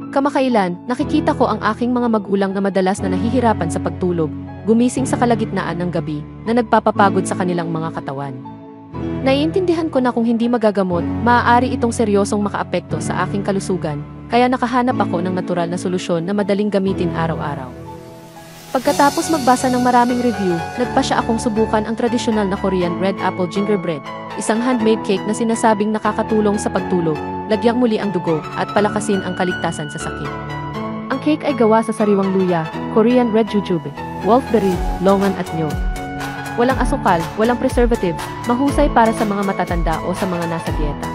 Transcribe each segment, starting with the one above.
Kamakailan, nakikita ko ang aking mga magulang na madalas na nahihirapan sa pagtulog, gumising sa kalagitnaan ng gabi, na nagpapapagod sa kanilang mga katawan. Naiintindihan ko na kung hindi magagamot, maaari itong seryosong makaapekto sa aking kalusugan, kaya nakahanap ako ng natural na solusyon na madaling gamitin araw-araw. Pagkatapos magbasa ng maraming review, nagpasya akong subukan ang tradisyonal na Korean red apple gingerbread, isang handmade cake na sinasabing nakakatulong sa pagtulog, lagyang muli ang dugo, at palakasin ang kaligtasan sa sakit. Ang cake ay gawa sa sariwang luya, Korean red jujube, wolfberry, longan at nyog. Walang asukal, walang preservative, mahusay para sa mga matatanda o sa mga nasa dieta.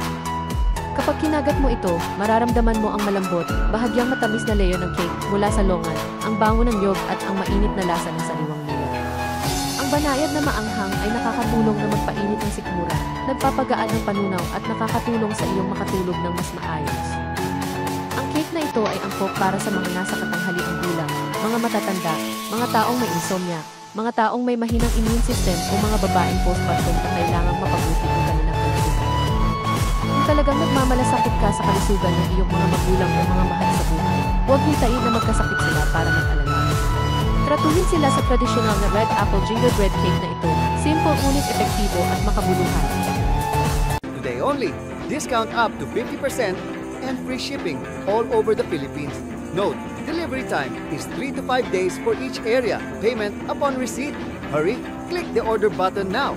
Kapag kinagat mo ito, mararamdaman mo ang malambot, bahagyang matamis na layer ng cake mula sa longan, ang bango ng nyog at ang mainit na lasa ng sariwang luya. Ang banayad na maanghang ay nakakatulong na magpainit ng sikmura, nagpapagaan ng panunaw at nakakatulong sa iyong makatulog ng mas maayos. Ang cake na ito ay angkop para sa mga nasa katanghaliang gulang, mga matatanda, mga taong may insomnia, mga taong may mahinang immune system o mga babaeng postpartum na kailangang mapabuti ang kanilang kalusugan. Kung talagang nagmamalasakit ka sa kalusugan ng iyong mga magulang o mga mahal sa buhay, huwag hintayin na magkasakit sila para mag-alala. Tratuhin sila sa tradisyonal na red apple gingerbread cake na ito, simple ngunit epektibo at makabuluhan. Today only, discount up to 50% and free shipping all over the Philippines. Note, delivery time is 3 to 5 days for each area. Payment upon receipt. Hurry, click the order button now.